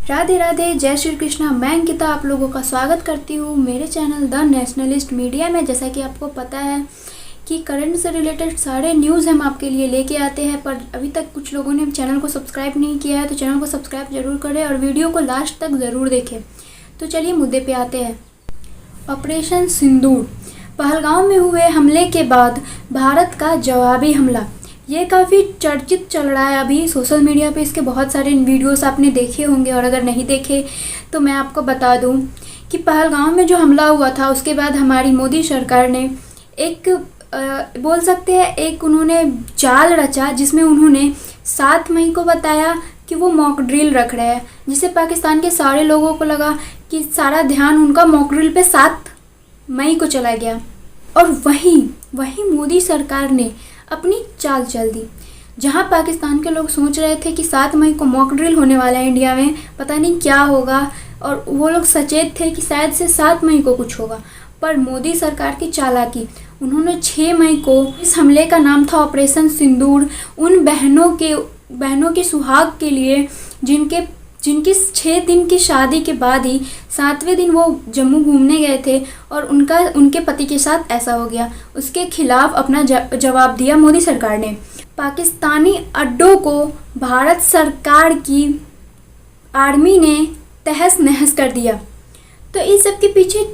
राधे राधे, जय श्री कृष्णा। मैं अंकिता आप लोगों का स्वागत करती हूँ मेरे चैनल द नेशनलिस्ट मीडिया में। जैसा कि आपको पता है कि करंट से रिलेटेड सारे न्यूज़ हम आपके लिए लेके आते हैं, पर अभी तक कुछ लोगों ने चैनल को सब्सक्राइब नहीं किया है तो चैनल को सब्सक्राइब ज़रूर करें और वीडियो को लास्ट तक ज़रूर देखें। तो चलिए मुद्दे पे आते हैं। ऑपरेशन सिंदूर, पहलगाम में हुए हमले के बाद भारत का जवाबी हमला, ये काफ़ी चर्चित चल रहा है अभी सोशल मीडिया पे। इसके बहुत सारे वीडियोस आपने देखे होंगे और अगर नहीं देखे तो मैं आपको बता दूं कि पहलगाम में जो हमला हुआ था उसके बाद हमारी मोदी सरकार ने एक बोल सकते हैं एक उन्होंने चाल रचा, जिसमें उन्होंने 7 मई को बताया कि वो मॉक ड्रिल रख रहे हैं, जिससे पाकिस्तान के सारे लोगों को लगा कि सारा ध्यान उनका मॉक ड्रिल पे 7 मई को चला गया। और वहीं मोदी सरकार ने अपनी चाल चल दी। जहां पाकिस्तान के लोग सोच रहे थे कि 7 मई को मॉक ड्रिल होने वाला है इंडिया में, पता नहीं क्या होगा, और वो लोग सचेत थे कि शायद से 7 मई को कुछ होगा, पर मोदी सरकार की चालाकी, उन्होंने 6 मई को इस हमले का नाम था ऑपरेशन सिंदूर, उन बहनों के सुहाग के लिए जिनकी 6 दिन की शादी के बाद ही 7वें दिन वो जम्मू घूमने गए थे और उनके पति के साथ ऐसा हो गया। उसके खिलाफ अपना जवाब दिया मोदी सरकार ने। पाकिस्तानी अड्डों को भारत सरकार की आर्मी ने तहस नहस कर दिया। तो इस सब के पीछे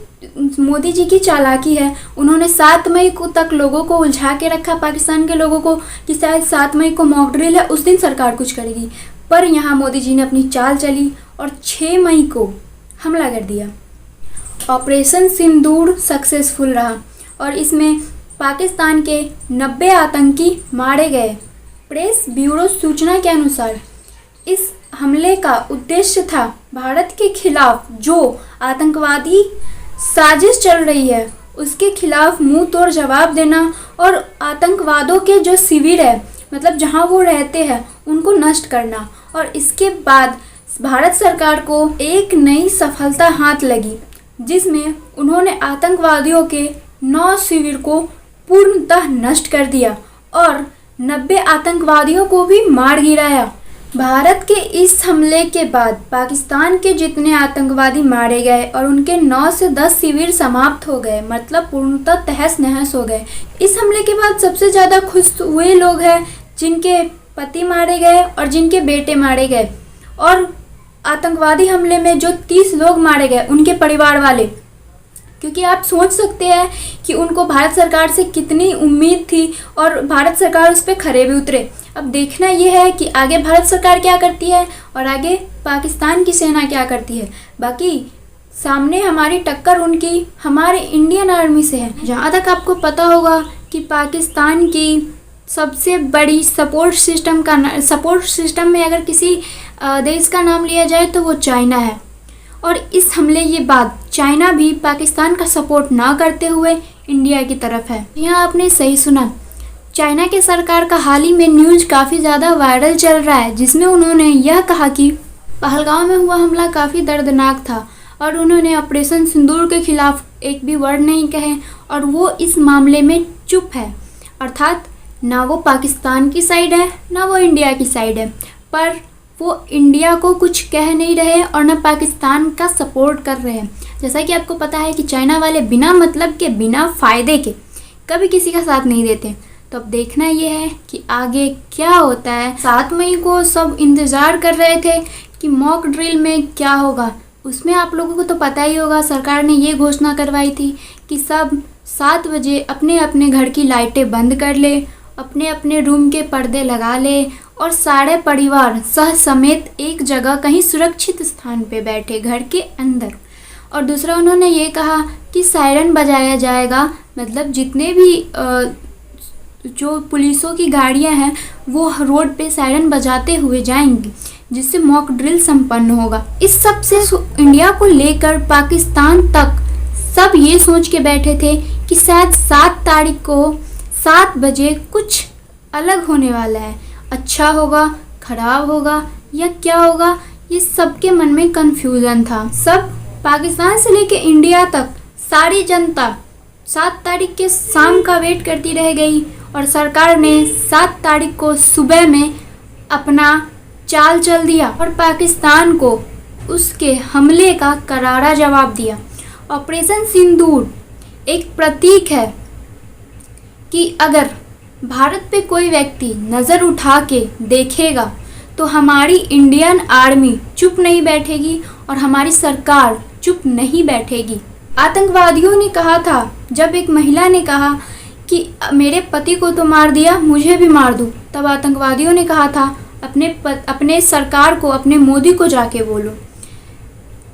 मोदी जी की चालाकी है। उन्होंने 7 मई को तक लोगों को उलझा के रखा, पाकिस्तान के लोगों को, कि शायद 7 मई को मॉक ड्रिल है, उस दिन सरकार कुछ करेगी। पर यहाँ मोदी जी ने अपनी चाल चली और 6 मई को हमला कर दिया। ऑपरेशन सिंदूर सक्सेसफुल रहा और इसमें पाकिस्तान के 90 आतंकी मारे गए। प्रेस ब्यूरो सूचना के अनुसार इस हमले का उद्देश्य था भारत के खिलाफ जो आतंकवादी साजिश चल रही है उसके खिलाफ मुंह तोड़ जवाब देना और आतंकवादों के जो शिविर है, मतलब जहां वो रहते हैं, उनको नष्ट करना। और इसके बाद भारत सरकार को एक नई सफलता हाथ लगी, जिसमें उन्होंने आतंकवादियों के 9 शिविर को पूर्णतः नष्ट कर दिया और 90 आतंकवादियों को भी मार गिराया। भारत के इस हमले के बाद पाकिस्तान के जितने आतंकवादी मारे गए और उनके 9 से 10 शिविर समाप्त हो गए, मतलब पूर्णतः तहस नहस हो गए। इस हमले के बाद सबसे ज़्यादा खुश हुए लोग हैं जिनके पति मारे गए और जिनके बेटे मारे गए, और आतंकवादी हमले में जो 30 लोग मारे गए उनके परिवार वाले, क्योंकि आप सोच सकते हैं कि उनको भारत सरकार से कितनी उम्मीद थी और भारत सरकार उस पर खरे भी उतरे। अब देखना यह है कि आगे भारत सरकार क्या करती है और आगे पाकिस्तान की सेना क्या करती है। बाकी सामने हमारी टक्कर उनकी हमारे इंडियन आर्मी से है। जहाँ तक आपको पता होगा कि पाकिस्तान की सबसे बड़ी सपोर्ट सिस्टम में अगर किसी देश का नाम लिया जाए तो वो चाइना है। और इस हमले के बाद चाइना भी पाकिस्तान का सपोर्ट ना करते हुए इंडिया की तरफ है। यहाँ आपने सही सुना, चाइना के सरकार का हाल ही में न्यूज़ काफ़ी ज़्यादा वायरल चल रहा है, जिसमें उन्होंने यह कहा कि पहलगाम में हुआ हमला काफ़ी दर्दनाक था और उन्होंने ऑपरेशन सिंदूर के खिलाफ एक भी वर्ड नहीं कहे और वो इस मामले में चुप है। अर्थात ना वो पाकिस्तान की साइड है ना वो इंडिया की साइड है, पर वो इंडिया को कुछ कह नहीं रहे और ना पाकिस्तान का सपोर्ट कर रहे हैं। जैसा कि आपको पता है कि चाइना वाले बिना मतलब के, बिना फ़ायदे के कभी किसी का साथ नहीं देते। तो अब देखना ये है कि आगे क्या होता है। 7 मई को सब इंतज़ार कर रहे थे कि मॉक ड्रिल में क्या होगा। उसमें आप लोगों को तो पता ही होगा, सरकार ने ये घोषणा करवाई थी कि सब 7 बजे अपने अपने घर की लाइटें बंद कर ले, अपने अपने रूम के पर्दे लगा ले और सारे परिवार सह समेत एक जगह कहीं सुरक्षित स्थान पे बैठे घर के अंदर। और दूसरा उन्होंने ये कहा कि सायरन बजाया जाएगा, मतलब जितने भी जो पुलिसों की गाड़ियां हैं वो रोड पे सायरन बजाते हुए जाएंगी, जिससे मॉक ड्रिल संपन्न होगा। इस सब से इंडिया को लेकर पाकिस्तान तक सब ये सोच के बैठे थे कि शायद 7 तारीख को 7 बजे कुछ अलग होने वाला है। अच्छा होगा, खराब होगा या क्या होगा, ये सबके मन में कन्फ्यूज़न था। सब पाकिस्तान से लेके इंडिया तक सारी जनता 7 तारीख के शाम का वेट करती रह गई और सरकार ने 7 तारीख को सुबह में अपना चाल चल दिया और पाकिस्तान को उसके हमले का करारा जवाब दिया। ऑपरेशन सिंदूर एक प्रतीक है कि अगर भारत पे कोई व्यक्ति नज़र उठा के देखेगा तो हमारी इंडियन आर्मी चुप नहीं बैठेगी और हमारी सरकार चुप नहीं बैठेगी। आतंकवादियों ने कहा था, जब एक महिला ने कहा कि मेरे पति को तो मार दिया, मुझे भी मार दो, तब आतंकवादियों ने कहा था अपने सरकार को, अपने मोदी को जाके बोलो।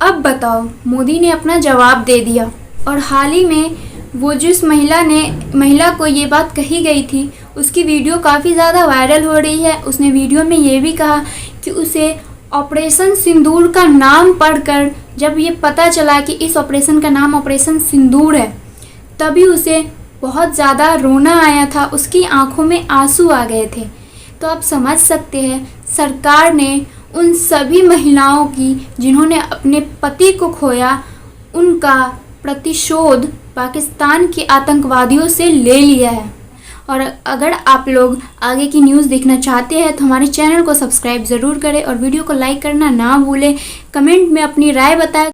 अब बताओ, मोदी ने अपना जवाब दे दिया। और हाल ही में वो जिस महिला को ये बात कही गई थी, उसकी वीडियो काफ़ी ज़्यादा वायरल हो रही है। उसने वीडियो में ये भी कहा कि उसे ऑपरेशन सिंदूर का नाम पढ़कर जब ये पता चला कि इस ऑपरेशन का नाम ऑपरेशन सिंदूर है, तभी उसे बहुत ज़्यादा रोना आया था, उसकी आंखों में आंसू आ गए थे। तो आप समझ सकते हैं, सरकार ने उन सभी महिलाओं की जिन्होंने अपने पति को खोया, उनका प्रतिशोध पाकिस्तान के आतंकवादियों से ले लिया है। और अगर आप लोग आगे की न्यूज़ देखना चाहते हैं तो हमारे चैनल को सब्सक्राइब ज़रूर करें और वीडियो को लाइक करना ना भूलें। कमेंट में अपनी राय बताएं।